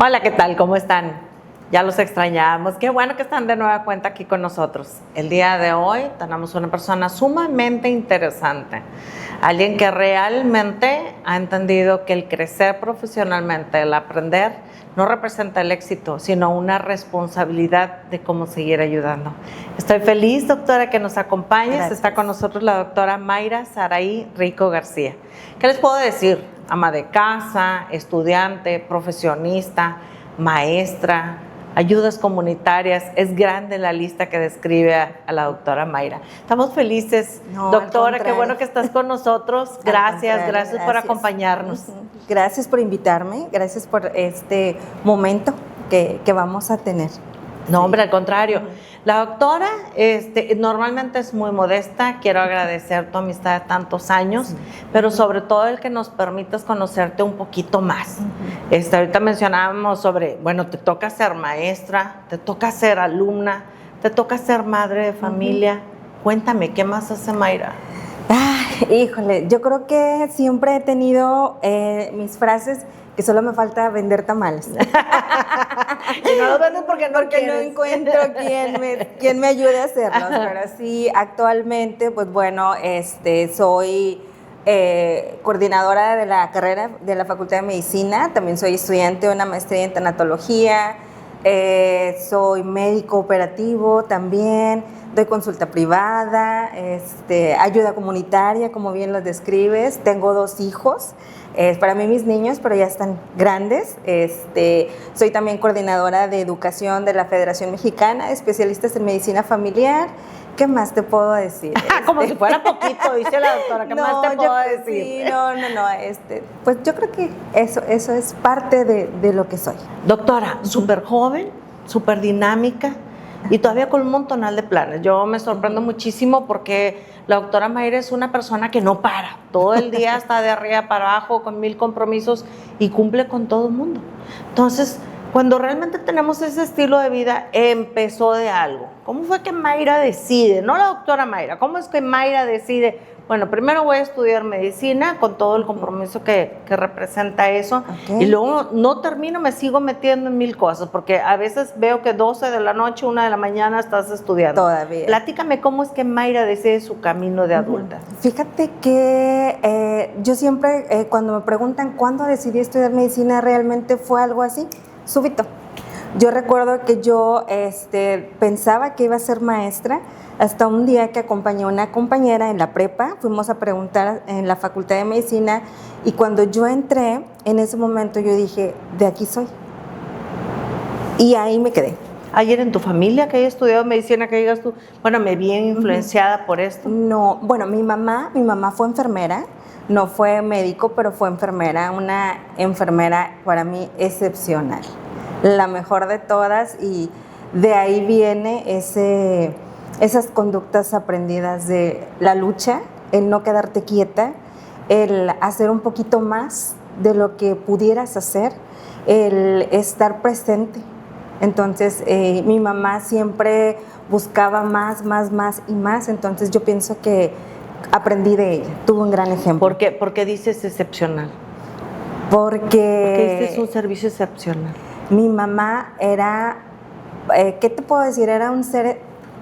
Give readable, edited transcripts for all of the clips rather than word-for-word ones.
Hola, ¿qué tal? ¿Cómo están? Ya los extrañamos. Qué bueno que están de nueva cuenta aquí con nosotros. El día de hoy tenemos una persona sumamente interesante. Alguien que realmente ha entendido que el crecer profesionalmente, el aprender, no representa el éxito, sino una responsabilidad de cómo seguir ayudando. Estoy feliz, doctora, que nos acompañes. Gracias. Está con nosotros la doctora Mayra Saraí Rico García. ¿Qué les puedo decir? Ama de casa, estudiante, profesionista, maestra, ayudas comunitarias. Es grande la lista que describe a la doctora Mayra. Estamos felices. No, doctora, qué bueno que estás con nosotros. Gracias por acompañarnos. Gracias por invitarme, gracias por este momento que vamos a tener. No, hombre, al contrario. La doctora normalmente es muy modesta. Quiero agradecer tu amistad de tantos años, pero sobre todo el que nos permitas conocerte un poquito más. Ahorita mencionábamos sobre, bueno, te toca ser maestra, te toca ser alumna, te toca ser madre de familia. Cuéntame, ¿qué más hace Mayra? Híjole, yo creo que siempre he tenido mis frases que solo me falta vender tamales. Y no los vendes porque no encuentro quien me ayude a hacerlos. Pero sí, actualmente, pues bueno, soy coordinadora de la carrera de la Facultad de Medicina. También soy estudiante de una maestría en tanatología. Soy médico operativo también. Doy consulta privada, ayuda comunitaria, como bien lo describes. Tengo 2 hijos. Para mí mis niños, pero ya están grandes. Soy también coordinadora de educación de la Federación Mexicana de Especialistas en Medicina Familiar. ¿Qué más te puedo decir? Como si fuera poquito, dice la doctora. ¿Qué más te puedo decir? Sí, no. Pues yo creo que eso es parte de lo que soy. Doctora, súper joven, súper dinámica y todavía con un montonal de planes. Yo me sorprendo muchísimo porque la doctora Mayra es una persona que no para. Todo el día está de arriba para abajo con 1000 compromisos y cumple con todo el mundo. Entonces, cuando realmente tenemos ese estilo de vida, empezó de algo. ¿Cómo fue que Mayra decide? No la doctora Mayra, ¿cómo es que Mayra decide? Bueno, primero voy a estudiar medicina con todo el compromiso que representa eso. Y luego no termino, me sigo metiendo en 1000 cosas, porque a veces veo que 12 de la noche, 1 de la mañana estás estudiando. Todavía. Platícame cómo es que Mayra decide su camino de adulta. Fíjate que yo siempre, cuando me preguntan cuándo decidí estudiar medicina, realmente fue algo así, súbito. Yo recuerdo que yo pensaba que iba a ser maestra hasta un día que acompañé a una compañera en la prepa, fuimos a preguntar en la Facultad de Medicina y cuando yo entré, en ese momento yo dije, de aquí soy. Y ahí me quedé. ¿Ayer en tu familia que haya estudiado medicina, que digas tú, bueno, me vi influenciada por esto? No, bueno, mi mamá fue enfermera, no fue médico, pero fue enfermera, una enfermera para mí excepcional. La mejor de todas y de ahí viene esas conductas aprendidas de la lucha, el no quedarte quieta, el hacer un poquito más de lo que pudieras hacer, el estar presente. Entonces mi mamá siempre buscaba más y más, entonces yo pienso que aprendí de ella, tuvo un gran ejemplo. ¿Por qué dices excepcional? Porque este es un servicio excepcional. Mi mamá era, ¿qué te puedo decir? Era un ser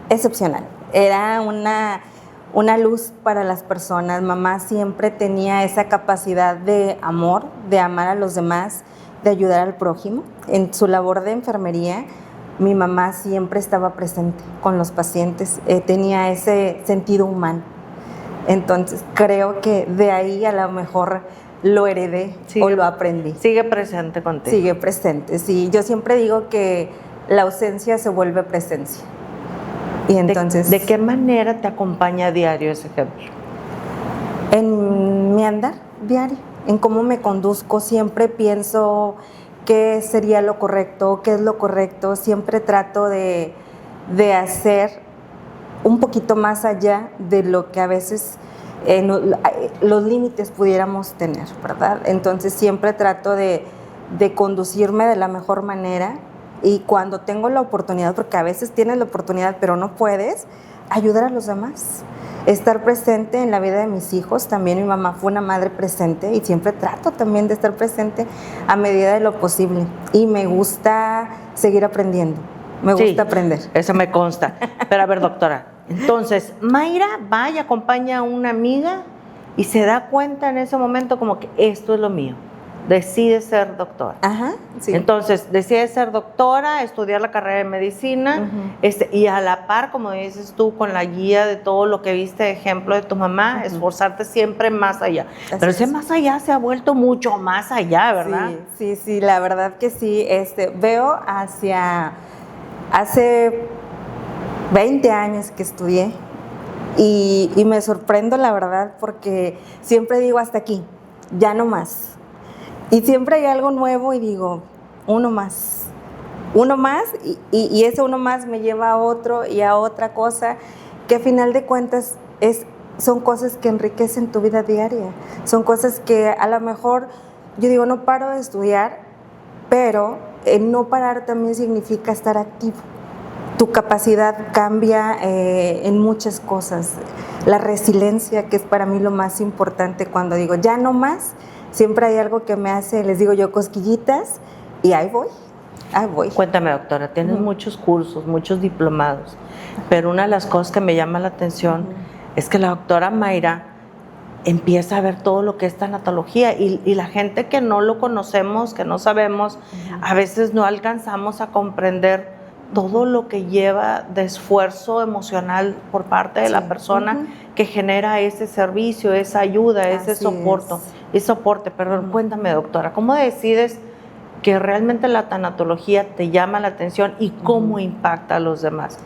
excepcional, era una luz para las personas. Mamá siempre tenía esa capacidad de amor, de amar a los demás, de ayudar al prójimo. En su labor de enfermería, mi mamá siempre estaba presente con los pacientes, tenía ese sentido humano. Entonces creo que de ahí a lo mejor lo heredé o lo aprendí. Sigue presente contigo. Sigue presente, sí. Yo siempre digo que la ausencia se vuelve presencia. Y entonces, ¿De qué manera te acompaña a diario ese ejemplo? En mi andar diario, en cómo me conduzco, siempre pienso qué sería lo correcto, qué es lo correcto. Siempre trato de hacer un poquito más allá de lo que a veces los límites pudiéramos tener, ¿verdad? Entonces siempre trato de conducirme de la mejor manera y cuando tengo la oportunidad, porque a veces tienes la oportunidad pero no puedes, ayudar a los demás. estar presente en la vida de mis hijos. También mi mamá fue una madre presente y siempre trato también de estar presente a medida de lo posible. Y me gusta seguir aprendiendo, me gusta aprender. Eso me consta. Pero a ver, doctora, entonces, Mayra va y acompaña a una amiga y se da cuenta en ese momento como que esto es lo mío. Decide ser doctora. Ajá, sí. Entonces, decide ser doctora, estudiar la carrera de medicina, y a la par, como dices tú, con la guía de todo lo que viste de ejemplo de tu mamá, esforzarte siempre más allá. Pero ese más allá se ha vuelto mucho más allá, ¿verdad? Sí, la verdad que sí. Veo hacia hace 20 años que estudié y me sorprendo, la verdad, porque siempre digo hasta aquí, ya no más. Y siempre hay algo nuevo y digo, uno más, y ese uno más me lleva a otro y a otra cosa, que a final de cuentas son cosas que enriquecen tu vida diaria, son cosas que a lo mejor, yo digo, no paro de estudiar, pero no parar también significa estar activo. Tu capacidad cambia en muchas cosas, la resiliencia, que es para mí lo más importante cuando digo, ya no más. Siempre hay algo que me hace, les digo yo, cosquillitas, y ahí voy. Cuéntame, doctora, tienes muchos cursos, muchos diplomados, pero una de las cosas que me llama la atención es que la doctora Mayra empieza a ver todo lo que es tanatología y la gente que no lo conocemos, que no sabemos, a veces no alcanzamos a comprender todo lo que lleva de esfuerzo emocional por parte de la persona que genera ese servicio, esa ayuda, ese soporte. Cuéntame, doctora, ¿cómo decides que realmente la tanatología te llama la atención y cómo impacta a los demás?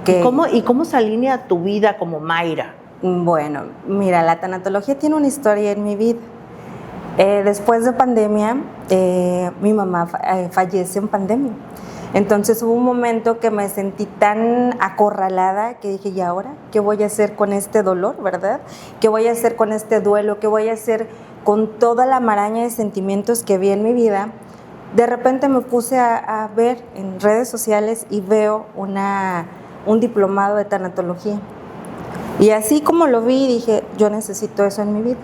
Okay. ¿Y cómo se alinea tu vida como Mayra? Bueno, mira, la tanatología tiene una historia en mi vida. Después de pandemia, mi mamá fallece en pandemia. Entonces hubo un momento que me sentí tan acorralada que dije, ¿y ahora qué voy a hacer con este dolor, verdad? ¿Qué voy a hacer con este duelo? ¿Qué voy a hacer con toda la maraña de sentimientos que vi en mi vida? De repente me puse a ver en redes sociales y veo un diplomado de tanatología. Y así como lo vi, dije, yo necesito eso en mi vida.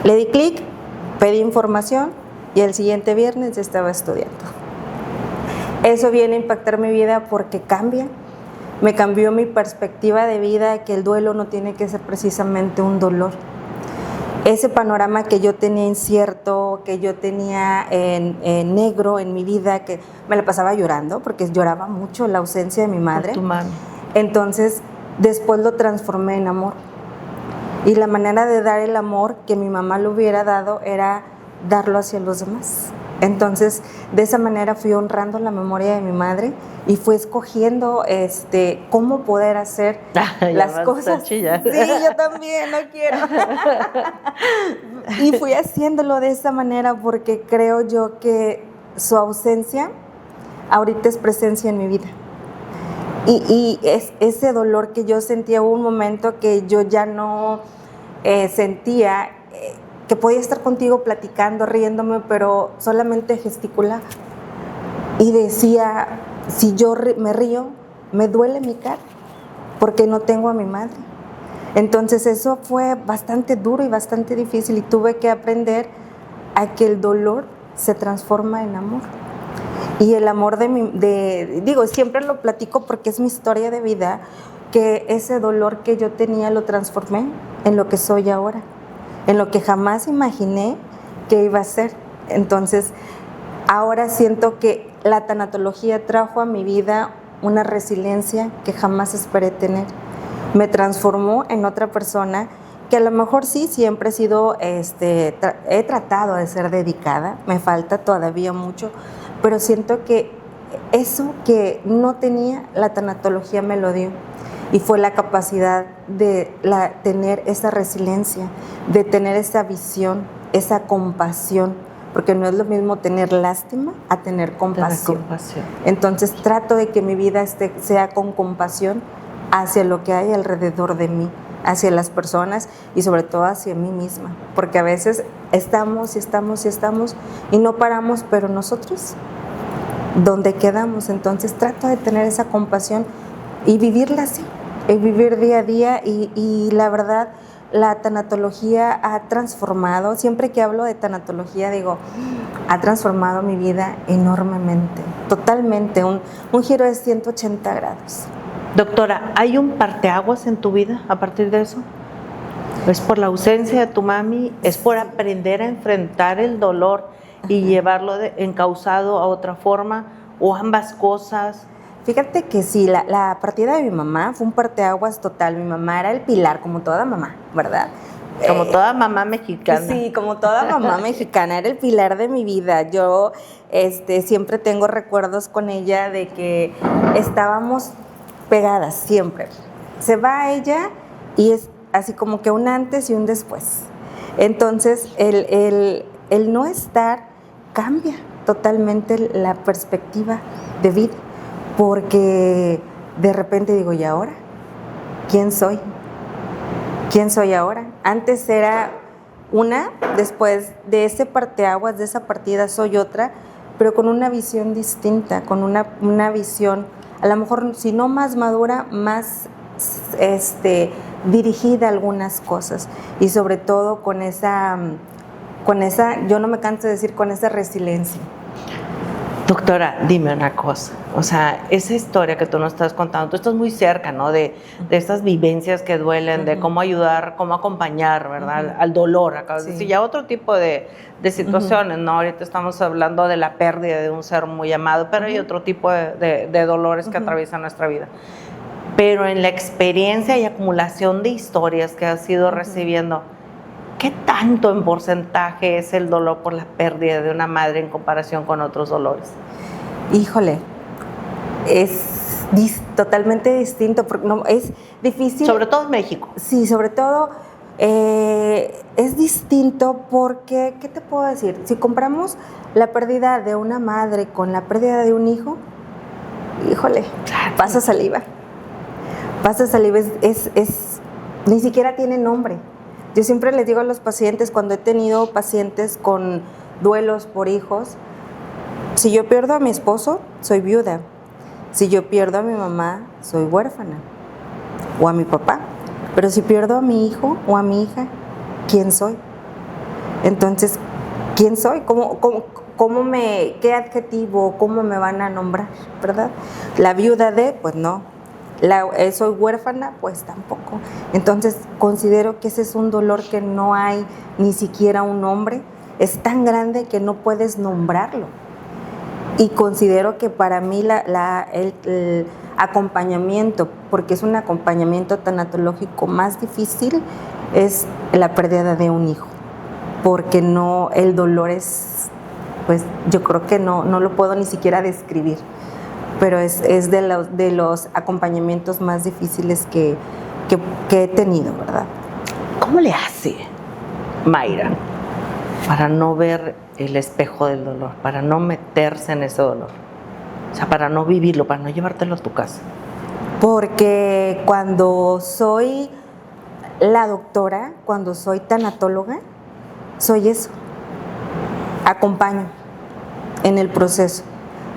Le di clic, pedí información y el siguiente viernes ya estaba estudiando. Eso viene a impactar mi vida porque me cambió mi perspectiva de vida, que el duelo no tiene que ser precisamente un dolor. Ese panorama que yo tenía incierto, que yo tenía en negro en mi vida, que me la pasaba llorando, porque lloraba mucho la ausencia de mi madre. Por tu mami. Entonces, después lo transformé en amor. Y la manera de dar el amor que mi mamá lo hubiera dado era darlo hacia los demás. Entonces, de esa manera fui honrando la memoria de mi madre y fui escogiendo cómo poder hacer las cosas. Sí, yo también, no quiero. Y fui haciéndolo de esa manera porque creo yo que su ausencia ahorita es presencia en mi vida. Y ese dolor que yo sentía, hubo un momento que yo ya no sentía que podía estar contigo platicando, riéndome, pero solamente gesticulaba. Y decía, si yo me río, me duele mi cara, porque no tengo a mi madre. Entonces eso fue bastante duro y bastante difícil y tuve que aprender a que el dolor se transforma en amor. Y el amor digo, siempre lo platico porque es mi historia de vida, que ese dolor que yo tenía lo transformé en lo que soy ahora, en lo que jamás imaginé que iba a ser. Entonces, ahora siento que la tanatología trajo a mi vida una resiliencia que jamás esperé tener. Me transformó en otra persona que a lo mejor sí, siempre he sido, he tratado de ser dedicada, me falta todavía mucho, pero siento que eso que no tenía, la tanatología me lo dio. Y fue la capacidad de tener esa resiliencia, de tener esa visión, esa compasión, porque no es lo mismo tener lástima a tener compasión. Entonces trato de que mi vida sea con compasión hacia lo que hay alrededor de mí, hacia las personas y sobre todo hacia mí misma, porque a veces estamos y no paramos, pero nosotros, ¿dónde quedamos? Entonces trato de tener esa compasión y vivirla así, vivir día a día y la verdad, la tanatología ha transformado, siempre que hablo de tanatología digo, ha transformado mi vida enormemente, totalmente, un giro de 180 grados. Doctora, ¿hay un parteaguas en tu vida a partir de eso? ¿Es por la ausencia de tu mami? ¿Es por aprender a enfrentar el dolor y llevarlo encauzado a otra forma? ¿O ambas cosas? Fíjate que sí, la partida de mi mamá fue un parteaguas total. Mi mamá era el pilar, como toda mamá, ¿verdad? Como toda mamá mexicana. Sí, como toda mamá mexicana, era el pilar de mi vida. Yo siempre tengo recuerdos con ella de que estábamos pegadas, siempre. Se va ella y es así como que un antes y un después. Entonces, el no estar cambia totalmente la perspectiva de vida. Porque de repente digo, ¿y ahora? ¿Quién soy? ¿Quién soy ahora? Antes era una, después de ese parteaguas, de esa partida soy otra, pero con una visión distinta, con una visión, a lo mejor si no más madura, más dirigida a algunas cosas. Y sobre todo con esa, yo no me canso de decir, con esa resiliencia. Doctora, dime una cosa, o sea, esa historia que tú nos estás contando, tú estás muy cerca, ¿no? De estas vivencias que duelen, de cómo ayudar, cómo acompañar, ¿verdad? Al dolor, acabas de decir, ya otro tipo de situaciones, ¿no? Ahorita estamos hablando de la pérdida de un ser muy amado, pero hay otro tipo de dolores que atraviesan nuestra vida. Pero en la experiencia y acumulación de historias que has ido recibiendo, ¿qué tanto en porcentaje es el dolor por la pérdida de una madre en comparación con otros dolores? Híjole, es totalmente distinto, porque no, es difícil. Sobre todo en México. Sí, sobre todo es distinto porque, ¿qué te puedo decir? Si comparamos la pérdida de una madre con la pérdida de un hijo, híjole, pasa saliva. Pasa saliva, ni siquiera tiene nombre. Yo siempre les digo a los pacientes, cuando he tenido pacientes con duelos por hijos, si yo pierdo a mi esposo, soy viuda. Si yo pierdo a mi mamá, soy huérfana. O a mi papá. Pero si pierdo a mi hijo o a mi hija, ¿quién soy? Entonces, ¿quién soy? ¿Qué adjetivo, cómo me van a nombrar? ¿Verdad? La viuda de, pues no. Soy huérfana, pues tampoco. Entonces considero que ese es un dolor que no hay ni siquiera un nombre, es tan grande que no puedes nombrarlo. Y considero que para mí el acompañamiento, porque es un acompañamiento tanatológico más difícil, es la pérdida de un hijo, porque no, el dolor es, pues yo creo que no lo puedo ni siquiera describir. Pero es de los acompañamientos más difíciles que he tenido, ¿verdad? ¿Cómo le hace Mayra para no ver el espejo del dolor, para no meterse en ese dolor? O sea, para no vivirlo, para no llevártelo a tu casa. Porque cuando soy la doctora, cuando soy tanatóloga, soy eso. Acompaño en el proceso.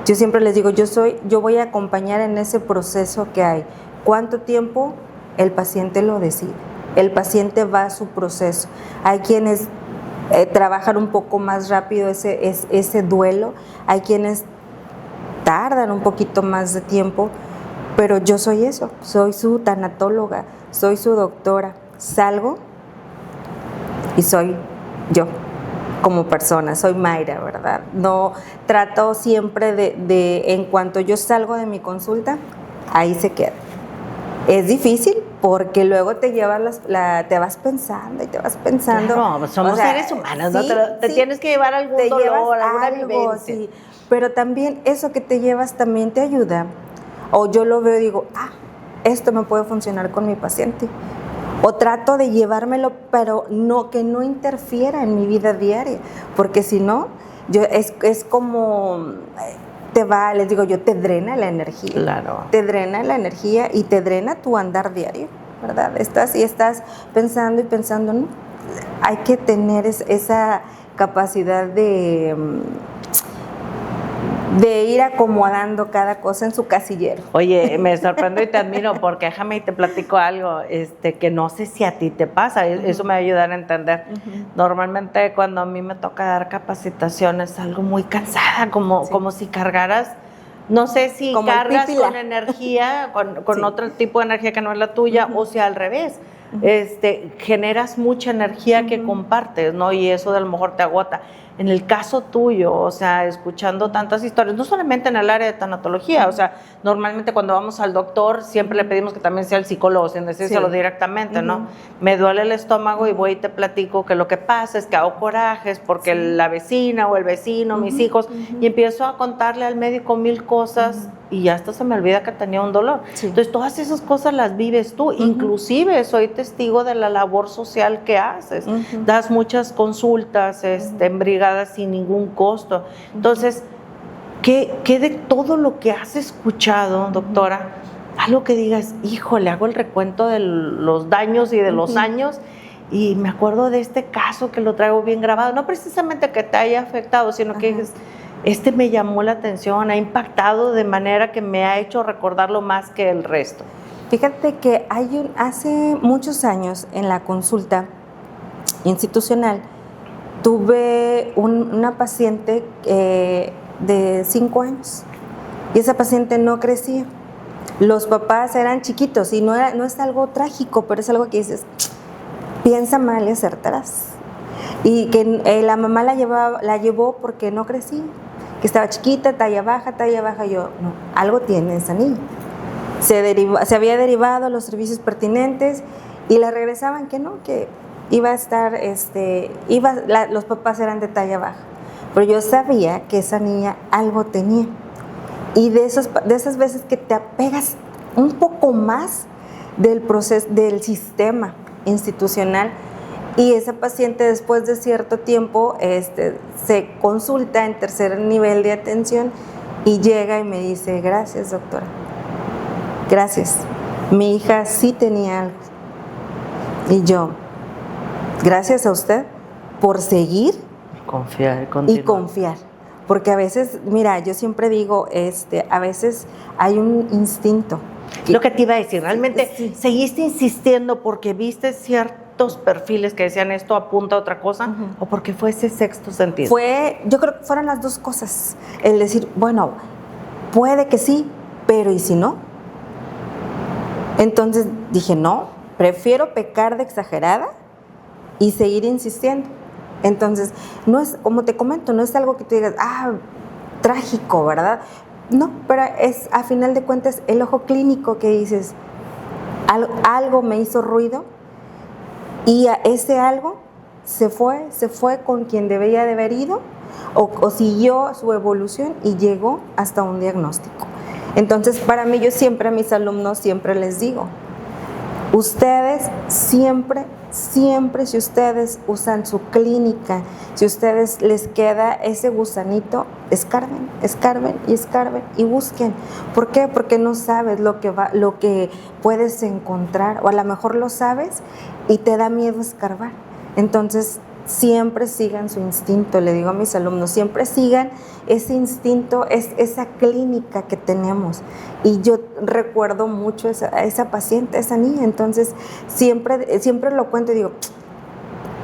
Yo siempre les digo, yo voy a acompañar en ese proceso que hay. ¿Cuánto tiempo? El paciente lo decide. El paciente va a su proceso. Hay quienes trabajan un poco más rápido ese duelo. Hay quienes tardan un poquito más de tiempo. Pero yo soy eso. Soy su tanatóloga. Soy su doctora. Salgo y soy yo. Como persona, soy Mayra, ¿verdad? No trato siempre de en cuanto yo salgo de mi consulta, ahí se queda. Es difícil porque luego te llevas te vas pensando y te vas pensando. Claro, somos seres humanos, ¿no? Te tienes que llevar algún dolor, alguna vivencia. Sí, pero también eso que te llevas también te ayuda. O yo lo veo y digo, esto me puede funcionar con mi paciente. O trato de llevármelo, pero que no interfiera en mi vida diaria, porque si no, es como les digo yo, te drena la energía. Claro. Te drena la energía y te drena tu andar diario, ¿verdad? Estás pensando y pensando, ¿no? Hay que tener esa capacidad de de ir acomodando cada cosa en su casillero. Oye, me sorprendo y te admiro porque déjame y te platico algo que no sé si a ti te pasa, eso me va a ayudar a entender. Normalmente cuando a mí me toca dar capacitaciones salgo muy cansada, como si cargaras, no sé si como cargas con energía, con otro tipo de energía que no es la tuya, o si al revés. Generas mucha energía que compartes, ¿no? Y eso de a lo mejor te agota. En el caso tuyo, o sea, escuchando tantas historias, no solamente en el área de tanatología, o sea, normalmente cuando vamos al doctor siempre le pedimos que también sea el psicólogo, sin decírselo directamente, ¿no? Me duele el estómago y voy y te platico que lo que pasa es que hago corajes porque la vecina o el vecino, mis hijos, y empiezo a contarle al médico 1000 cosas y ya hasta se me olvida que tenía un dolor. Entonces, todas esas cosas las vives tú, inclusive soy testigo de la labor social que haces. Das muchas consultas en brigadas sin ningún costo. Entonces, ¿qué de todo lo que has escuchado, doctora, algo que digas, híjole, hago el recuento de los daños y de los años y me acuerdo de este caso que lo traigo bien grabado, no precisamente que te haya afectado, sino que dices, me llamó la atención, ha impactado de manera que me ha hecho recordarlo más que el resto? Fíjate que hace muchos años en la consulta institucional tuve una paciente de 5 años y esa paciente no crecía. Los papás eran chiquitos y no es algo trágico, pero es algo que dices, piensa mal y acertarás. Y que la mamá la llevó porque no crecía, que estaba chiquita, talla baja. Yo, no, algo tiene esa niña. Se había derivado a los servicios pertinentes y la regresaban que no, que iba a estar, los papás eran de talla baja. Pero yo sabía que esa niña algo tenía. Y de esas veces que te apegas un poco más del proceso, del sistema institucional, y esa paciente después de cierto tiempo se consulta en tercer nivel de atención y llega y me dice, gracias doctora, gracias, mi hija sí tenía algo. Y yo, gracias a usted por seguir y confiar. Porque a veces, mira, yo siempre digo, a veces hay un instinto. Lo que te iba a decir, realmente seguiste insistiendo porque viste ciertos perfiles que decían esto apunta a otra cosa, o porque fue ese sexto sentido. Yo creo que fueron las dos cosas. El decir, bueno, puede que sí, pero ¿y si no? Entonces dije, no, prefiero pecar de exagerada y seguir insistiendo. Entonces, no es, como te comento, no es algo que tú digas, trágico, ¿verdad? No, pero es, a final de cuentas, el ojo clínico que dices, algo me hizo ruido y a ese algo se fue con quien debía de haber ido o siguió su evolución y llegó hasta un diagnóstico. Entonces, para mí, yo siempre a mis alumnos siempre les digo, ustedes siempre, si ustedes usan su clínica, si ustedes les queda ese gusanito, escarben y busquen. ¿Por qué? Porque no sabes lo que puedes encontrar, o a lo mejor lo sabes y te da miedo escarbar. Entonces, siempre sigan su instinto, le digo a mis alumnos, siempre sigan ese instinto, esa clínica que tenemos. Y yo recuerdo mucho a esa paciente, a esa niña, entonces siempre lo cuento y digo,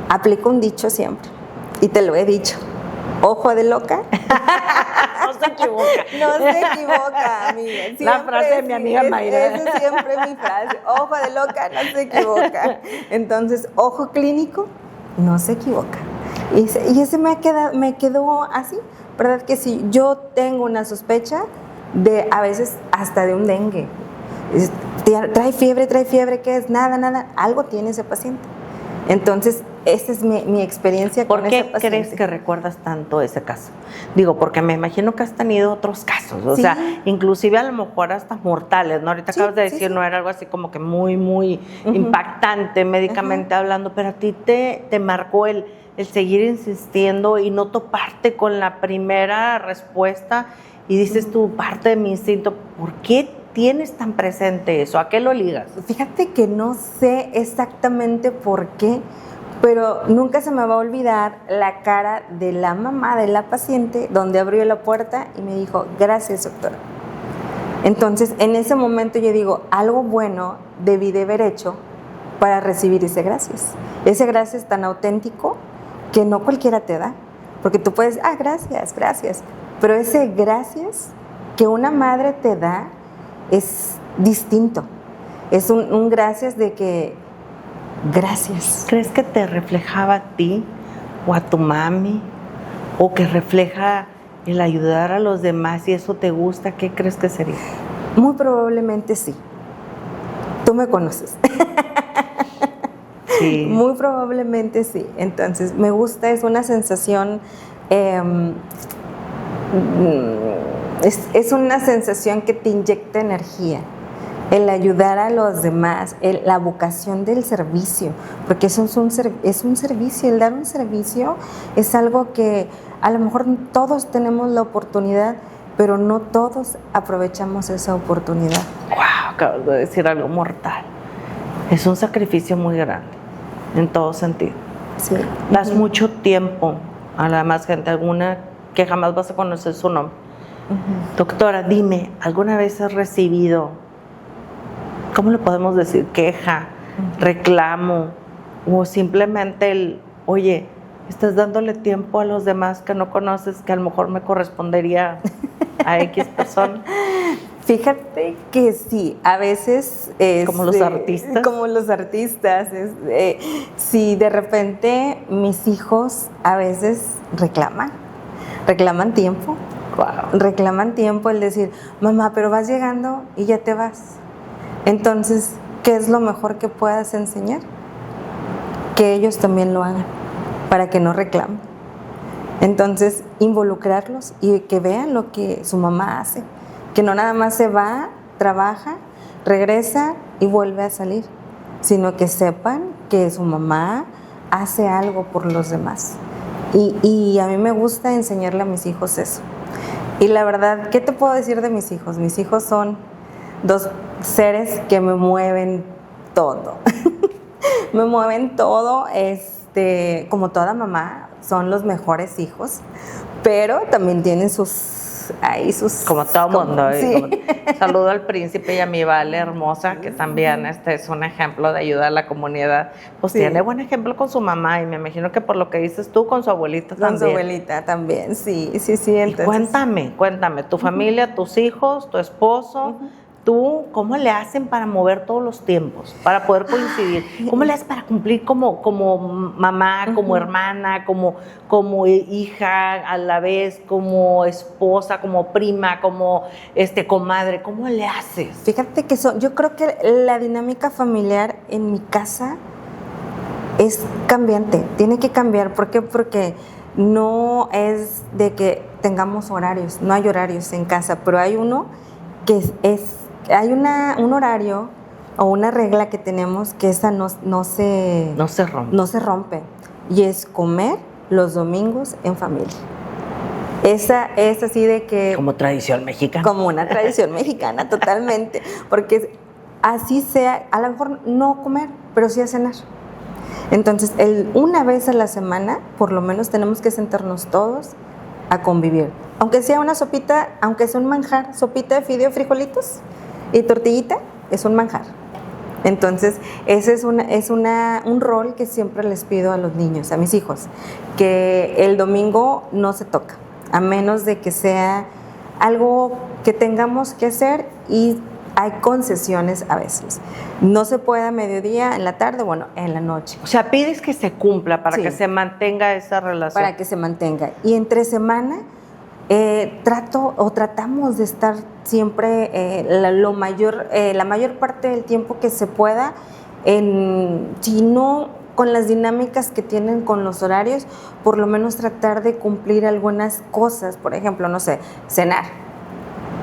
aplico un dicho siempre, y te lo he dicho, ojo de loca. No se equivoca. No se equivoca, amiga. Siempre, la frase de mi amiga Mayra. Esa es siempre mi frase, ojo de loca, no se equivoca. Entonces, ojo clínico, no se equivoca. Y ese me quedó así, ¿verdad? Que si yo tengo una sospecha de, a veces, hasta de un dengue. Trae fiebre, ¿qué es? Nada, algo tiene ese paciente. Entonces, esa es mi experiencia con ese paciente. ¿Por qué crees que recuerdas tanto ese caso? Digo, porque me imagino que has tenido otros casos, o sea, inclusive a lo mejor hasta mortales, ¿no? Ahorita acabas de decir, no era algo así como que muy impactante médicamente hablando, pero a ti te marcó el seguir insistiendo y no toparte con la primera respuesta y dices tú, parte de mi instinto, ¿por qué tienes tan presente eso? ¿A qué lo ligas? Fíjate que no sé exactamente por qué, Pero nunca se me va a olvidar la cara de la mamá de la paciente, donde abrió la puerta y me dijo, gracias, doctora. Entonces, en ese momento yo digo, algo bueno debí de haber hecho para recibir ese gracias. Ese gracias tan auténtico que no cualquiera te da. Porque tú puedes, gracias, gracias. Pero ese gracias que una madre te da es distinto. Es un gracias de que, gracias. ¿Crees que te reflejaba a ti o a tu mami? ¿O que refleja el ayudar a los demás y eso te gusta? ¿Qué crees que sería? Muy probablemente sí. Tú me conoces. Sí. Muy probablemente sí. Entonces, me gusta, es una sensación, es una sensación que te inyecta energía. El ayudar a los demás, la vocación del servicio, porque eso es un servicio, el dar un servicio es algo que a lo mejor todos tenemos la oportunidad, pero no todos aprovechamos esa oportunidad. Wow, acabas de decir algo mortal. Es un sacrificio muy grande, en todo sentido. Sí. Das mucho tiempo a la demás gente, alguna que jamás vas a conocer su nombre. Doctora, dime, ¿alguna vez has recibido, cómo le podemos decir, queja, reclamo, o simplemente el, oye, estás dándole tiempo a los demás que no conoces, que a lo mejor me correspondería a X persona? Fíjate que sí, a veces... Como los artistas. Como los artistas. Sí, de repente mis hijos a veces reclaman tiempo. Wow. Reclaman tiempo el decir, mamá, pero vas llegando y ya te vas. Entonces, ¿qué es lo mejor que puedas enseñar? Que ellos también lo hagan, para que no reclamen. Entonces, involucrarlos y que vean lo que su mamá hace. Que no nada más se va, trabaja, regresa y vuelve a salir, sino que sepan que su mamá hace algo por los demás. Y a mí me gusta enseñarle a mis hijos eso. Y la verdad, ¿qué te puedo decir de mis hijos? Mis hijos son dos seres que me mueven todo. Me mueven todo, como toda mamá, son los mejores hijos, pero también tienen sus... Como todo mundo. Sí. Saludo al príncipe y a mi Vale hermosa, que también es un ejemplo de ayuda a la comunidad. Pues sí, tiene buen ejemplo con su mamá y me imagino que por lo que dices tú, con su abuelita también. Con su abuelita también, sí. Entonces... Cuéntame, tu familia, tus hijos, tu esposo, tú, ¿cómo le hacen para mover todos los tiempos, para poder coincidir? ¿Cómo le haces para cumplir como mamá, como hermana, como hija a la vez, como esposa, como prima, como comadre? ¿Cómo le haces? Fíjate que yo creo que la dinámica familiar en mi casa es cambiante, tiene que cambiar. ¿Por qué? Porque no es de que tengamos horarios, no hay horarios en casa, pero hay uno que hay un horario o una regla que tenemos que esa no se rompe, y es comer los domingos en familia. Esa es así de que... Como tradición mexicana. Como una tradición mexicana, totalmente. Porque así sea, a lo mejor no comer, pero sí a cenar. Entonces, una vez a la semana, por lo menos tenemos que sentarnos todos a convivir. Aunque sea una sopita, aunque sea un manjar, sopita de fideo, frijolitos y tortillita, es un manjar. Entonces, ese es un rol que siempre les pido a los niños, a mis hijos, que el domingo no se toca, a menos de que sea algo que tengamos que hacer, y hay concesiones a veces. No se puede a mediodía, en la tarde, bueno, en la noche. O sea, pides que se cumpla para que se mantenga esa relación. Para que se mantenga. Y entre semana tratamos de estar siempre la mayor parte del tiempo que se pueda, si no con las dinámicas que tienen con los horarios, por lo menos tratar de cumplir algunas cosas. Por ejemplo, no sé, cenar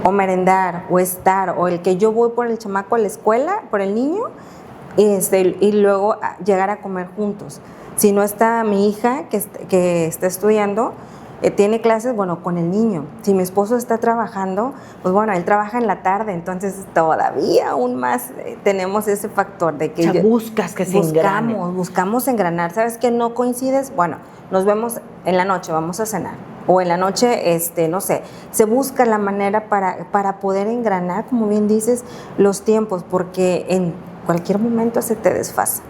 o merendar o estar, o el que yo voy por el chamaco a la escuela, por el niño, y luego llegar a comer juntos. Si no está mi hija que está estudiando, tiene clases, bueno, con el niño. Si mi esposo está trabajando, pues bueno, él trabaja en la tarde, entonces todavía aún más tenemos ese factor de que... O sea, buscas que se engrane. Buscamos engranar. ¿Sabes qué? No coincides, bueno, nos vemos en la noche, vamos a cenar. O en la noche, no sé, se busca la manera para poder engranar, como bien dices, los tiempos, porque en cualquier momento se te desfasa.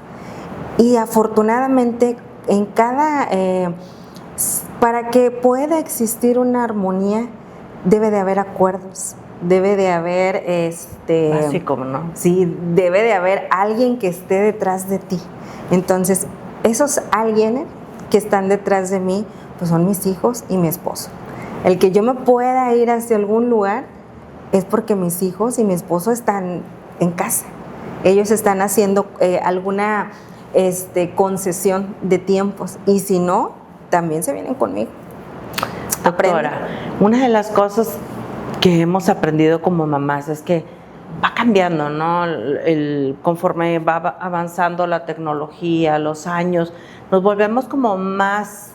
Y afortunadamente, en cada... para que pueda existir una armonía, debe de haber acuerdos, debe de haber... Así como, ¿no? Sí, debe de haber alguien que esté detrás de ti. Entonces, esos alguien que están detrás de mí, pues son mis hijos y mi esposo. El que yo me pueda ir hacia algún lugar es porque mis hijos y mi esposo están en casa. Ellos están haciendo alguna concesión de tiempos, y si no, también se vienen conmigo. Doctora, una de las cosas que hemos aprendido como mamás es que va cambiando, ¿no? Conforme va avanzando la tecnología, los años, nos volvemos como más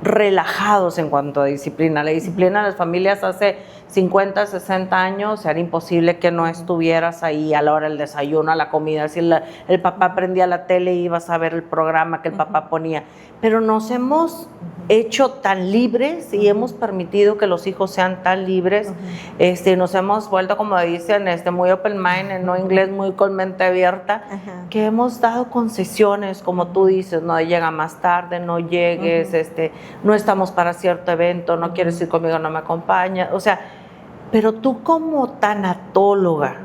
relajados en cuanto a disciplina. La disciplina de las familias hace 50, 60 años era imposible que no estuvieras ahí a la hora del desayuno, a la comida. Si el papá prendía la tele, ibas a ver el programa que el papá ponía. Pero nos hemos hecho tan libres y hemos permitido que los hijos sean tan libres. Nos hemos vuelto, como dicen, muy open mind, no inglés, muy con mente abierta, que hemos dado concesiones, como tú dices, no llega más tarde, no llegues, no estamos para cierto evento, no quieres ir conmigo, no me acompañas. O sea, pero tú como tanatóloga,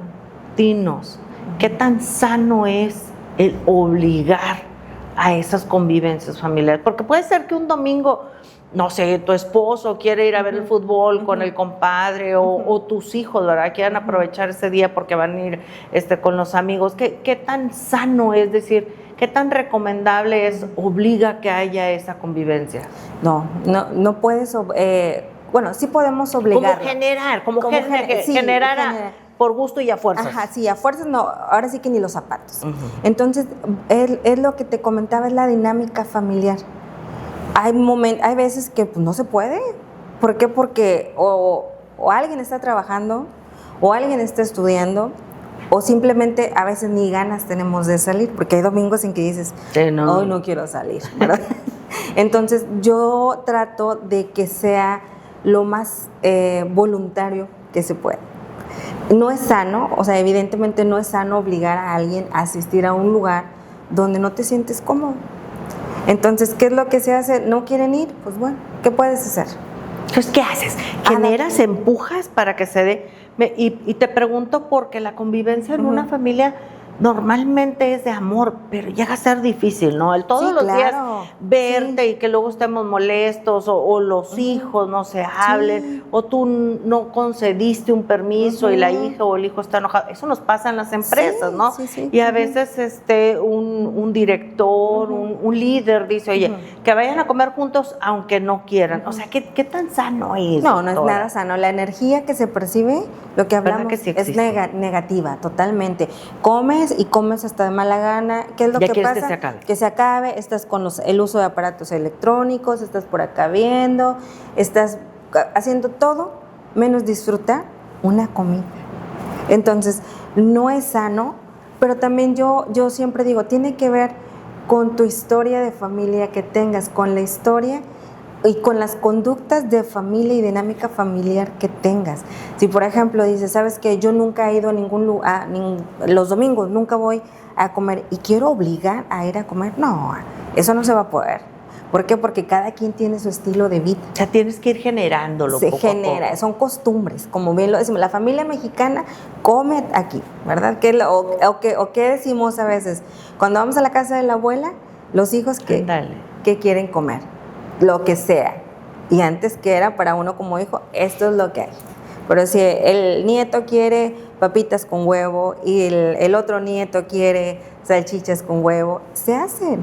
dinos, ¿qué tan sano es el obligar a esas convivencias familiares? Porque puede ser que un domingo, no sé, tu esposo quiere ir a ver el fútbol con el compadre o tus hijos, ¿verdad? Quieran aprovechar ese día porque van a ir con los amigos. ¿Qué tan sano es decir, qué tan recomendable es obliga que haya esa convivencia? No puedes... bueno, sí podemos obligar. Como generar por gusto y a fuerzas. Ajá, sí, a fuerzas no, ahora sí que ni los zapatos. Entonces, es lo que te comentaba, es la dinámica familiar. Hay veces que pues, no se puede. ¿Por qué? Porque o alguien está trabajando, o alguien está estudiando, o simplemente a veces ni ganas tenemos de salir, porque hay domingos en que dices, hoy no quiero salir, ¿verdad? Entonces, yo trato de que sea lo más voluntario que se pueda. No es sano, o sea, evidentemente no es sano obligar a alguien a asistir a un lugar donde no te sientes cómodo. Entonces, ¿qué es lo que se hace? ¿No quieren ir? Pues bueno, ¿qué puedes hacer? Entonces, ¿qué haces? ¿Generas, empujas para que se dé? Y te pregunto porque la convivencia en una familia normalmente es de amor, pero llega a ser difícil, ¿no? El todos los días verte y que luego estemos molestos o los hijos no se hablen o tú no concediste un permiso y la hija o el hijo está enojado. Eso nos pasa en las empresas, ¿no? Y a veces un director, un líder dice, oye, que vayan a comer juntos aunque no quieran. O sea, ¿qué tan sano es? No es nada sano. La energía que se percibe, lo que hablamos, es negativa, totalmente. Comes y comes hasta de mala gana. ¿Qué es lo que pasa? Que se acabe. Estás con el uso de aparatos electrónicos, estás por acá viendo, estás haciendo todo menos disfrutar una comida. Entonces, no es sano, pero también yo siempre digo, tiene que ver con tu historia de familia que tengas, con la historia y con las conductas de familia y dinámica familiar que tengas. Si por ejemplo dices, ¿sabes qué? Yo nunca he ido a ningún lugar, los domingos nunca voy a comer y quiero obligar a ir a comer, no, eso no se va a poder. ¿Por qué? Porque cada quien tiene su estilo de vida. O sea, tienes que ir generándolo. Se genera, son costumbres, como bien lo decimos. La familia mexicana come aquí, ¿verdad? ¿O qué decimos a veces? Cuando vamos a la casa de la abuela, los hijos que quieren comer, lo que sea. Y antes que era para uno como hijo, esto es lo que hay. Pero si el nieto quiere papitas con huevo y el otro nieto quiere salchichas con huevo, se hacen.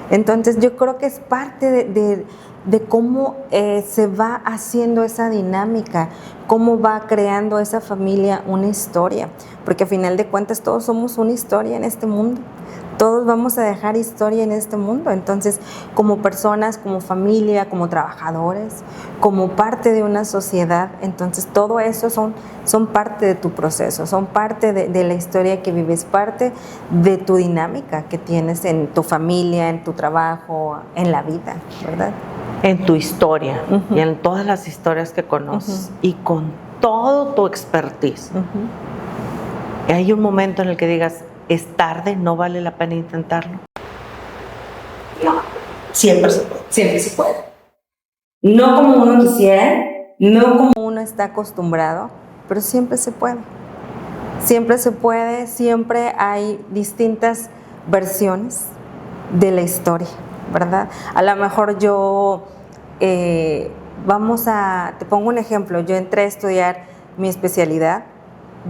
Entonces yo creo que es parte de cómo se va haciendo esa dinámica, cómo va creando esa familia una historia, porque a final de cuentas todos somos una historia en este mundo. Todos vamos a dejar historia en este mundo, entonces como personas, como familia, como trabajadores, como parte de una sociedad, entonces todo eso son parte de tu proceso, son parte de la historia que vives, parte de tu dinámica que tienes en tu familia, en tu trabajo, en la vida, ¿verdad? En tu historia y en todas las historias que conoces y con todo tu expertise. Hay un momento en el que digas, es tarde, no vale la pena intentarlo. No, siempre se puede. No como uno quisiera, no como uno está acostumbrado, pero siempre se puede. Siempre se puede, siempre hay distintas versiones de la historia, ¿verdad? A lo mejor yo, te pongo un ejemplo, yo entré a estudiar mi especialidad,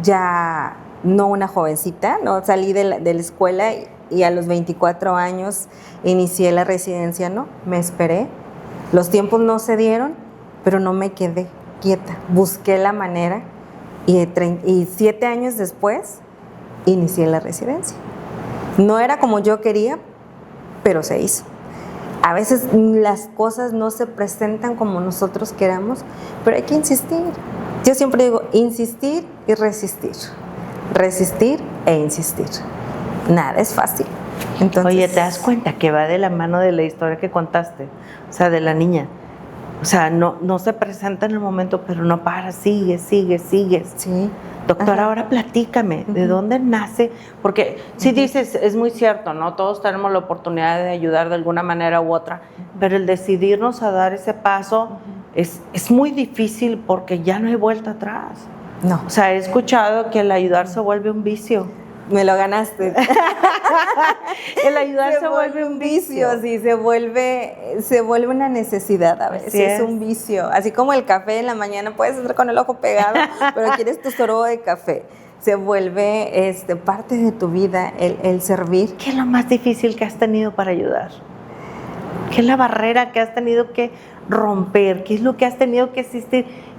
ya no una jovencita, ¿no? Salí de la escuela y a los 24 años inicié la residencia, ¿no? Me esperé, los tiempos no se dieron, pero no me quedé quieta, busqué la manera y 7 años después inicié la residencia. No era como yo quería, pero se hizo. A veces las cosas no se presentan como nosotros queramos, pero hay que insistir. Yo siempre digo, insistir y resistir. Resistir e insistir. Nada es fácil. Entonces, oye, ¿te das cuenta que va de la mano de la historia que contaste? O sea, de la niña. O sea, no se presenta en el momento, pero no para, sigue. Sí. Doctora, ahora platícame, ¿de dónde nace? Porque si dices, es muy cierto, ¿no? Todos tenemos la oportunidad de ayudar de alguna manera u otra, pero el decidirnos a dar ese paso es muy difícil porque ya no hay vuelta atrás. No. O sea, he escuchado que el ayudar se vuelve un vicio. Me lo ganaste. El ayudar se vuelve un vicio. Sí, se vuelve una necesidad a veces, es un vicio. Así como el café en la mañana, puedes estar con el ojo pegado, pero quieres tu sorbo de café. Se vuelve parte de tu vida, el servir. ¿Qué es lo más difícil que has tenido para ayudar? ¿Qué es la barrera que has tenido que romper? ¿Qué es lo que has tenido que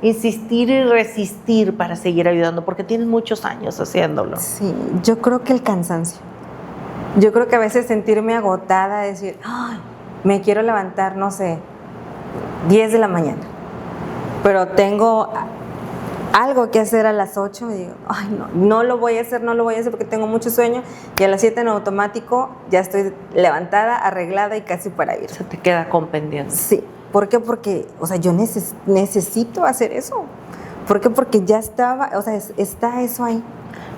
insistir y resistir para seguir ayudando? Porque tienes muchos años haciéndolo. Sí, yo creo que el cansancio. Yo creo que a veces sentirme agotada, decir, ay, me quiero levantar, no sé, 10 de la mañana, pero tengo algo que hacer a las 8 y digo, ay, no lo voy a hacer porque tengo mucho sueño, y a las 7 en automático ya estoy levantada, arreglada y casi para ir. Se te queda con pendiente. Sí. ¿Por qué? Porque, o sea, yo necesito hacer eso. ¿Por qué? Porque ya estaba, o sea, está eso ahí.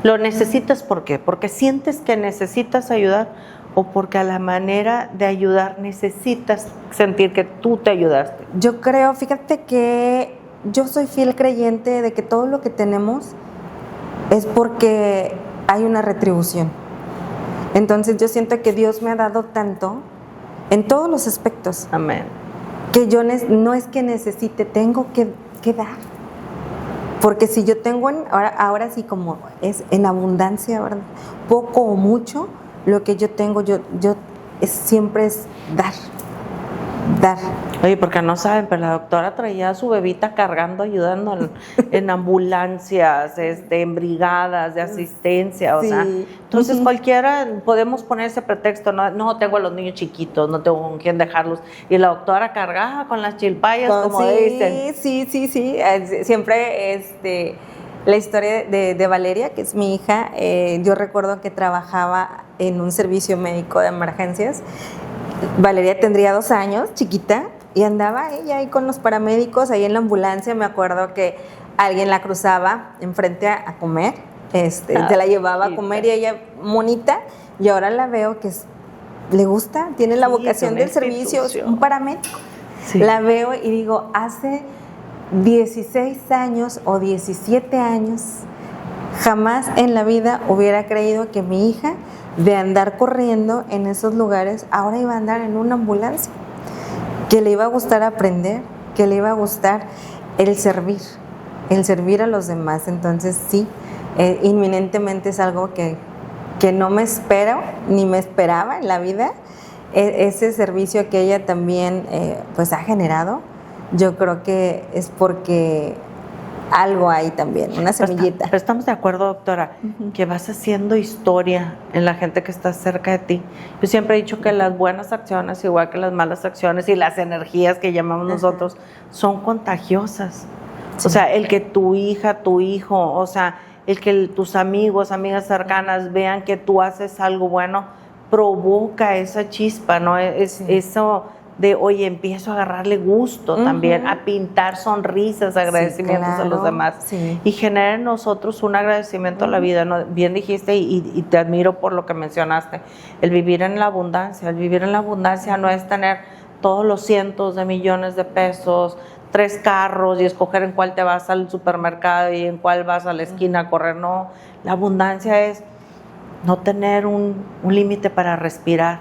¿Lo necesitas por qué? ¿Porque sientes que necesitas ayudar o porque a la manera de ayudar necesitas sentir que tú te ayudaste? Yo creo, fíjate que yo soy fiel creyente de que todo lo que tenemos es porque hay una retribución. Entonces yo siento que Dios me ha dado tanto en todos los aspectos. Amén. Que yo no es que necesite, tengo que dar. Porque si yo tengo, ahora sí como es en abundancia, ¿verdad? Poco o mucho, lo que yo tengo, siempre es dar. Oye, porque no saben, pero la doctora traía a su bebita cargando, ayudando en ambulancias, en brigadas de asistencia, o sí. sea, entonces cualquiera podemos poner ese pretexto, no tengo a los niños chiquitos, no tengo con quién dejarlos, y la doctora cargaba con las chilpayas, como dicen. Sí, siempre la historia de Valeria, que es mi hija, yo recuerdo que trabajaba en un servicio médico de emergencias. Valeria tendría 2 años, chiquita, y andaba ella ahí con los paramédicos, ahí en la ambulancia. Me acuerdo que alguien la cruzaba enfrente a comer, se la llevaba a comer y ella monita, y ahora la veo que le gusta, tiene la vocación del servicio, es un paramédico. Sí. La veo y digo, hace 16 años o 17 años, jamás en la vida hubiera creído que mi hija, de andar corriendo en esos lugares, ahora iba a andar en una ambulancia, que le iba a gustar aprender, que le iba a gustar el servir a los demás. Entonces sí, inminentemente es algo que no me espero, ni me esperaba en la vida. Ese servicio que ella también pues ha generado, yo creo que es porque algo ahí también, una semillita. Pero estamos de acuerdo, doctora, que vas haciendo historia en la gente que está cerca de ti. Yo siempre he dicho que las buenas acciones, igual que las malas acciones y las energías que llamamos nosotros, son contagiosas. Sí. O sea, el que tu hija, tu hijo, o sea, el que tus amigos, amigas cercanas vean que tú haces algo bueno, provoca esa chispa, ¿no? Eso de, oye, empiezo a agarrarle gusto también, a pintar sonrisas, agradecimientos a los demás. Sí. Y genera en nosotros un agradecimiento a la vida, ¿no? Bien dijiste y te admiro por lo que mencionaste, el vivir en la abundancia. El vivir en la abundancia no es tener todos los cientos de millones de pesos, 3 carros y escoger en cuál te vas al supermercado y en cuál vas a la esquina a correr. No, la abundancia es no tener un límite para respirar,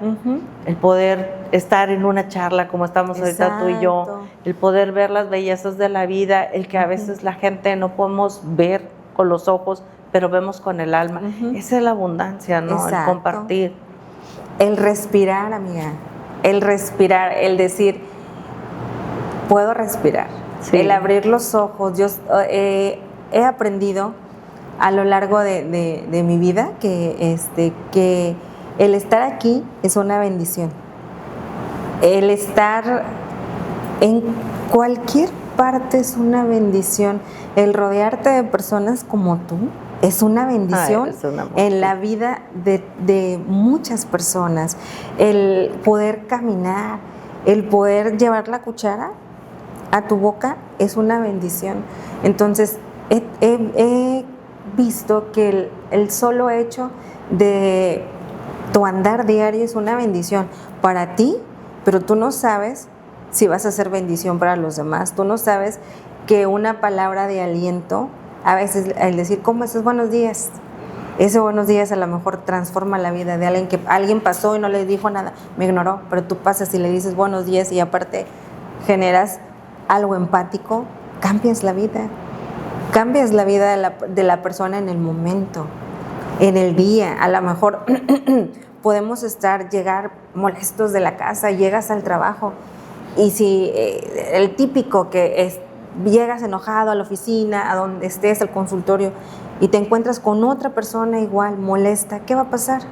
el poder estar en una charla como estamos ahorita tú y yo, el poder ver las bellezas de la vida, el que a veces la gente no podemos ver con los ojos, pero vemos con el alma. Esa es la abundancia, ¿no? Exacto. El compartir. El respirar, amiga, el respirar, el decir, puedo respirar, sí. El abrir los ojos. Yo he aprendido a lo largo de mi vida que el estar aquí es una bendición. El estar en cualquier parte es una bendición. El rodearte de personas como tú es una bendición en la vida de muchas personas. El poder caminar, el poder llevar la cuchara a tu boca es una bendición. Entonces, he visto que el solo hecho de tu andar diario es una bendición para ti, pero tú no sabes si vas a ser bendición para los demás. Tú no sabes que una palabra de aliento, a veces el decir, ¿cómo estás? Buenos días. Ese buenos días a lo mejor transforma la vida de alguien que alguien pasó y no le dijo nada, me ignoró, pero tú pasas y le dices buenos días y aparte generas algo empático, cambias la vida. Cambias la vida de la persona en el momento, en el día. A lo mejor podemos llegar molestos de la casa, llegas al trabajo y si el típico que es, llegas enojado a la oficina, a donde estés, al consultorio, y te encuentras con otra persona igual, molesta, ¿qué va a pasar?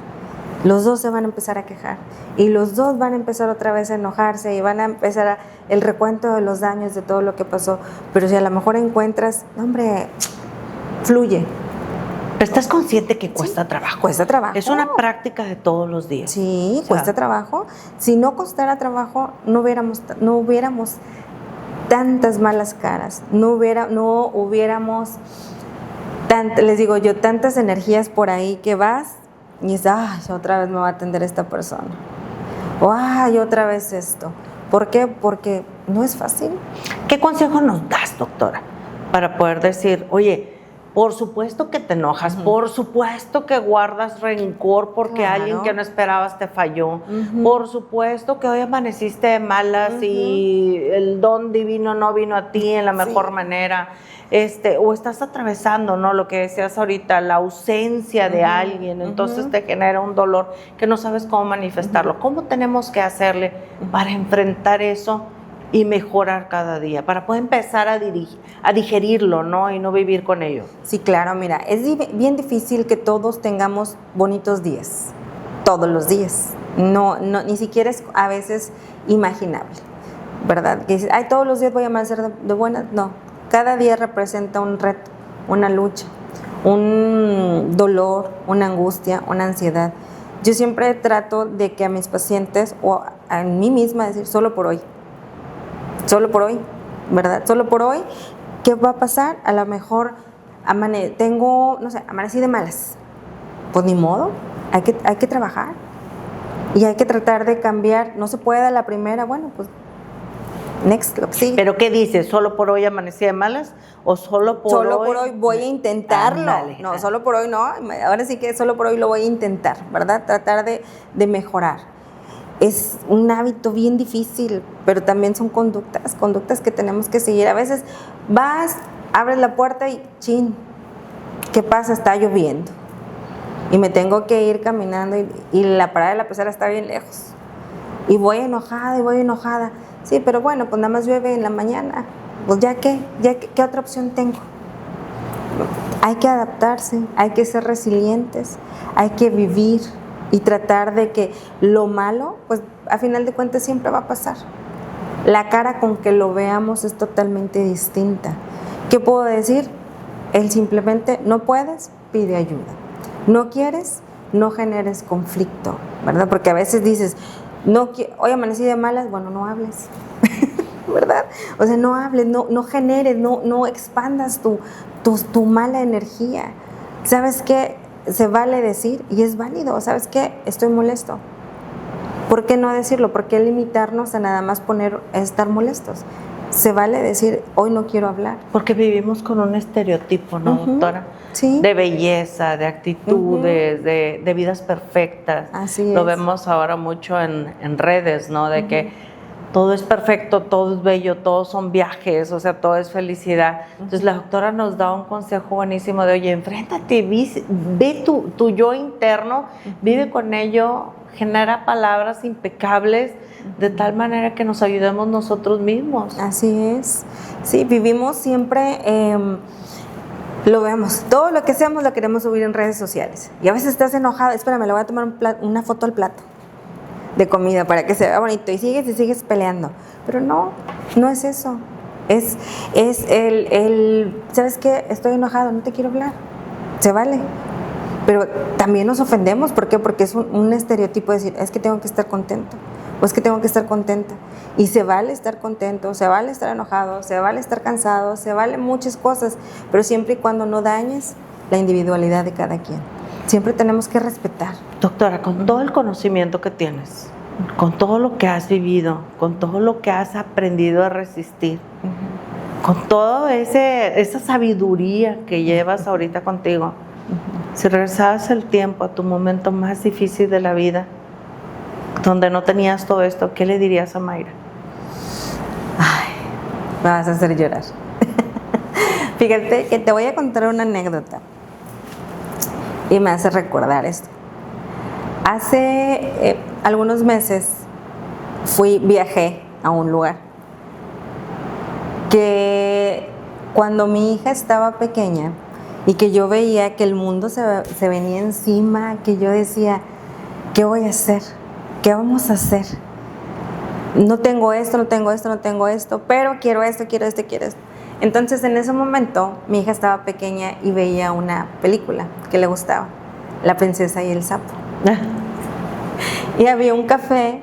Los dos se van a empezar a quejar y los dos van a empezar otra vez a enojarse y van a empezar el recuento de los daños de todo lo que pasó. Pero si a lo mejor encuentras, hombre, fluye. Pero estás consciente que cuesta trabajo. Cuesta trabajo. Es una práctica de todos los días. Sí, o sea, cuesta trabajo. Si no costara trabajo, no hubiéramos tantas malas caras, no hubiéramos, les digo yo, tantas energías por ahí que vas y dices, otra vez me va a atender esta persona. O, otra vez esto. ¿Por qué? Porque no es fácil. ¿Qué consejo nos das, doctora, para poder decir, oye, por supuesto que te enojas, por supuesto que guardas rencor porque alguien que no esperabas te falló, por supuesto que hoy amaneciste de malas y el don divino no vino a ti en la mejor manera, o estás atravesando, ¿no? Lo que decías ahorita, la ausencia de alguien, entonces te genera un dolor que no sabes cómo manifestarlo. ¿Cómo tenemos que hacerle para enfrentar eso y mejorar cada día, para poder empezar a digerirlo, ¿no? Y no vivir con ello? Sí, claro, mira, es bien difícil que todos tengamos bonitos días, todos los días. No, ni siquiera es a veces imaginable, ¿verdad? Que dices, todos los días voy a amanecer de buenas. No, cada día representa un reto, una lucha, un dolor, una angustia, una ansiedad. Yo siempre trato de que a mis pacientes o a mí misma decir, solo por hoy, ¿verdad? Solo por hoy, ¿qué va a pasar? A lo mejor amanecí de malas. Pues ni modo, hay que trabajar y hay que tratar de cambiar. No se puede a la primera, bueno, pues next, sí. ¿Pero qué dices? ¿Solo por hoy amanecí de malas? ¿O solo por hoy voy a intentarlo? No, solo por hoy no. Ahora sí que solo por hoy lo voy a intentar, ¿verdad? Tratar de mejorar. Es un hábito bien difícil, pero también son conductas que tenemos que seguir. A veces vas, abres la puerta y chin, ¿qué pasa? Está lloviendo y me tengo que ir caminando y la parada de la pecera está bien lejos y voy enojada. Sí, pero bueno, pues nada más llueve en la mañana. Pues ¿qué otra opción tengo? hay que adaptarse, hay que ser resilientes, hay que vivir y tratar de que lo malo, pues a final de cuentas siempre va a pasar. La cara con que lo veamos es totalmente distinta. ¿Qué puedo decir? Él simplemente no puedes, pide ayuda. No quieres, no generes conflicto, ¿verdad? Porque a veces dices, hoy amanecí de malas, bueno, no hables, ¿verdad? O sea, no hables, no generes, no expandas tu mala energía. ¿Sabes qué? Se vale decir y es válido. ¿Sabes qué? Estoy molesto. ¿Por qué no decirlo? ¿Por qué limitarnos a nada más estar molestos? Se vale decir, hoy no quiero hablar. Porque vivimos con un estereotipo, ¿no, doctora? Sí. De belleza, de actitudes, de vidas perfectas. Así es. Lo vemos ahora mucho en redes, ¿no? De que todo es perfecto, todo es bello, todos son viajes, o sea, todo es felicidad. Entonces la doctora nos da un consejo buenísimo de, oye, enfréntate, ve tu yo interno, vive con ello, genera palabras impecables, de tal manera que nos ayudemos nosotros mismos. Así es. Sí, vivimos siempre, lo vemos, todo lo que hacemos lo queremos subir en redes sociales. Y a veces estás enojado, espérame, le voy a tomar una foto al plato de comida para que se vea bonito y sigues peleando. Pero no es eso. Es ¿sabes qué? Estoy enojado, no te quiero hablar. Se vale. Pero también nos ofendemos. ¿Por qué? Porque es un estereotipo de decir, es que tengo que estar contento, o es que tengo que estar contenta. Y se vale estar contento, se vale estar enojado, se vale estar cansado, se vale muchas cosas, pero siempre y cuando no dañes la individualidad de cada quien. Siempre tenemos que respetar. Doctora, con todo el conocimiento que tienes, con todo lo que has vivido, con todo lo que has aprendido a resistir, con toda esa sabiduría que llevas ahorita contigo, si regresabas el tiempo a tu momento más difícil de la vida, donde no tenías todo esto, ¿qué le dirías a Mayra? Ay, me vas a hacer llorar. Fíjate que te voy a contar una anécdota y me hace recordar esto. Hace algunos meses viajé a un lugar que cuando mi hija estaba pequeña y que yo veía que el mundo se venía encima, que yo decía, ¿qué voy a hacer? ¿Qué vamos a hacer? No tengo esto, pero quiero esto. Entonces, en ese momento, mi hija estaba pequeña y veía una película que le gustaba, La princesa y el sapo. Y había un café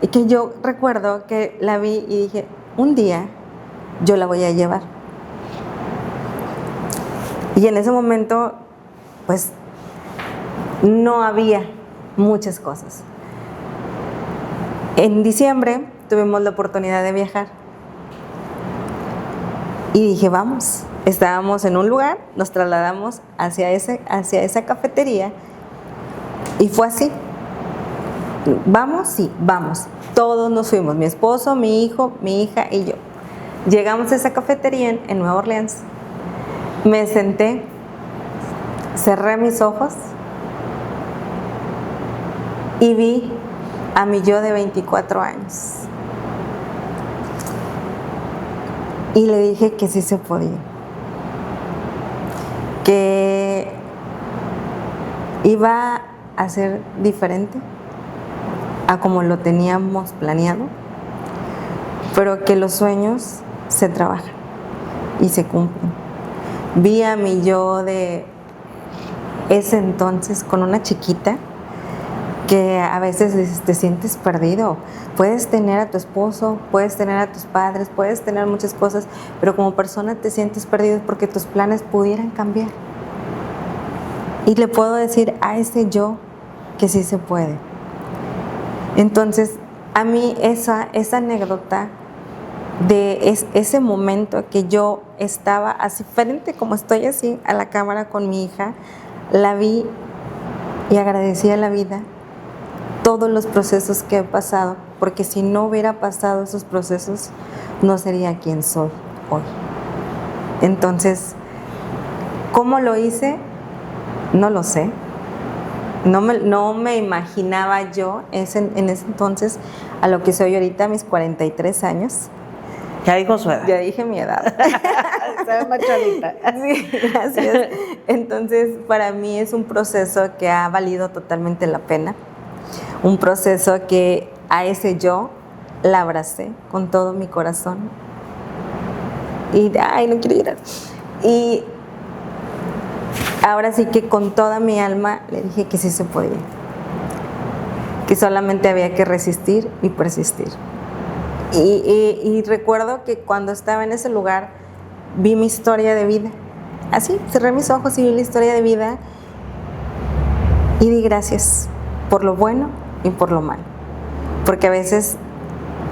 y que yo recuerdo que la vi y dije, un día yo la voy a llevar. Y en ese momento, pues, no había muchas cosas. En diciembre tuvimos la oportunidad de viajar. Y dije, vamos. Estábamos en un lugar, nos trasladamos hacia esa cafetería y fue así. ¿Vamos? Sí, vamos. Todos nos fuimos, mi esposo, mi hijo, mi hija y yo. Llegamos a esa cafetería en Nueva Orleans. Me senté, cerré mis ojos y vi a mi yo de 24 años. Y le dije que sí se podía. Que iba a ser diferente a como lo teníamos planeado, pero que los sueños se trabajan y se cumplen. Vi a mi yo de ese entonces con una chiquita que a veces te sientes perdido. Puedes tener a tu esposo, puedes tener a tus padres, puedes tener muchas cosas, pero como persona te sientes perdido porque tus planes pudieran cambiar. Y le puedo decir a ese yo que sí se puede. Entonces, a mí esa anécdota de ese momento que yo estaba así frente como estoy así a la cámara con mi hija, la vi y agradecí a la vida todos los procesos que he pasado, porque si no hubiera pasado esos procesos, no sería quien soy hoy. Entonces, ¿cómo lo hice? No lo sé. No me imaginaba yo en ese entonces a lo que soy ahorita a mis 43 años. Ya dijo su edad. Ya dije mi edad. Se ve machadita. Sí, gracias. Entonces, para mí es un proceso que ha valido totalmente la pena. Un proceso que a ese yo la abracé con todo mi corazón. Y, ay, no quiero llorar. Y ahora sí que con toda mi alma le dije que sí se podía. Que solamente había que resistir y persistir. Y recuerdo que cuando estaba en ese lugar vi mi historia de vida. Así, cerré mis ojos y vi la historia de vida y di gracias por lo bueno y por lo malo. Porque a veces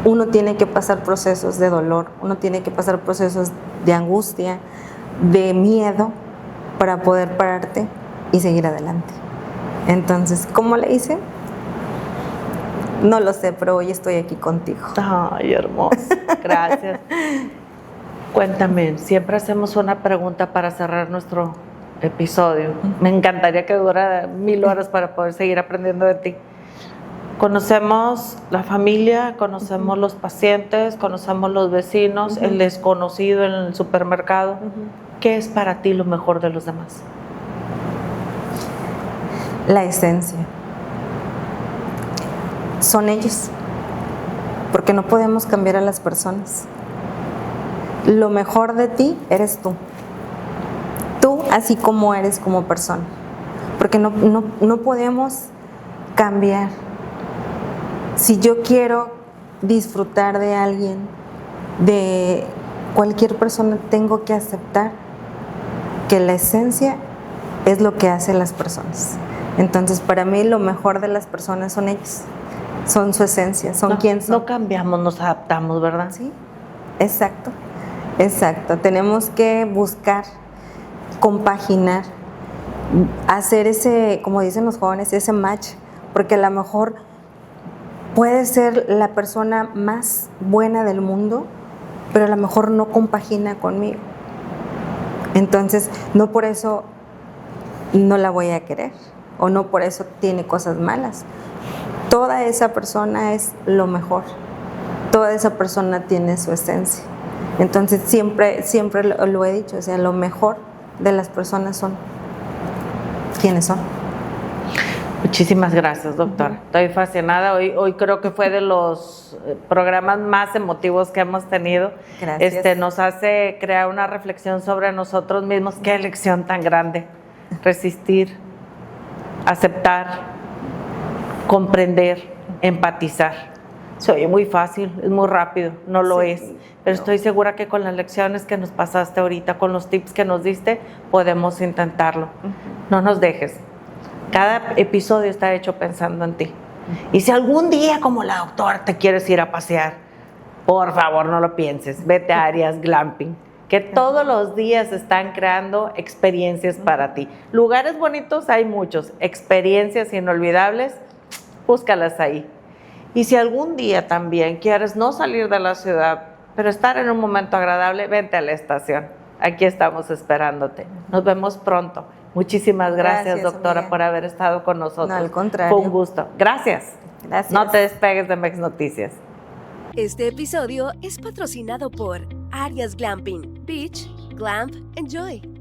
uno tiene que pasar procesos de dolor, uno tiene que pasar procesos de angustia, de miedo, para poder pararte y seguir adelante. Entonces, ¿cómo le hice? No lo sé, pero hoy estoy aquí contigo. Ay, hermoso. Gracias. Cuéntame, siempre hacemos una pregunta para cerrar nuestro episodio. Me encantaría que durara 1000 horas para poder seguir aprendiendo de ti. Conocemos la familia, conocemos los pacientes, conocemos los vecinos, el desconocido en el supermercado. ¿Qué es para ti lo mejor de los demás? La esencia. Son ellos, porque no podemos cambiar a las personas. Lo mejor de ti eres tú. Tú así como eres como persona. Porque no podemos cambiar. Si yo quiero disfrutar de alguien, de cualquier persona, tengo que aceptar que la esencia es lo que hace las personas. Entonces, para mí lo mejor de las personas son ellos. Son su esencia, son quien son. No cambiamos, nos adaptamos, ¿verdad? Sí, exacto, exacto. Tenemos que buscar, compaginar, hacer ese, como dicen los jóvenes, ese match, porque a lo mejor puede ser la persona más buena del mundo, pero a lo mejor no compagina conmigo. Entonces, no por eso no la voy a querer, o no por eso tiene cosas malas. Toda esa persona es lo mejor. Toda esa persona tiene su esencia. Entonces siempre lo he dicho, o sea, lo mejor de las personas son quienes son. Muchísimas gracias, doctora. Estoy fascinada. Hoy creo que fue de los programas más emotivos que hemos tenido. Gracias. Nos hace crear una reflexión sobre nosotros mismos. Qué elección tan grande. Resistir, aceptar, comprender, empatizar. Se oye muy fácil, es muy rápido, no lo es. Pero estoy segura que con las lecciones que nos pasaste ahorita, con los tips que nos diste, podemos intentarlo. No nos dejes. Cada episodio está hecho pensando en ti. Y si algún día, como la doctora, te quieres ir a pasear, por favor, no lo pienses. Vete a Arias Glamping, que todos los días están creando experiencias para ti. Lugares bonitos hay muchos, experiencias inolvidables, búscalas ahí. Y si algún día también quieres no salir de la ciudad, pero estar en un momento agradable, vente a la estación. Aquí estamos esperándote. Nos vemos pronto. Muchísimas gracias, doctora, amiga, por haber estado con nosotros. No, al contrario. Fue un gusto. Gracias. Gracias. No te despegues de Mex Noticias. Este episodio es patrocinado por Arias Glamping. Beach, Glamp, Enjoy.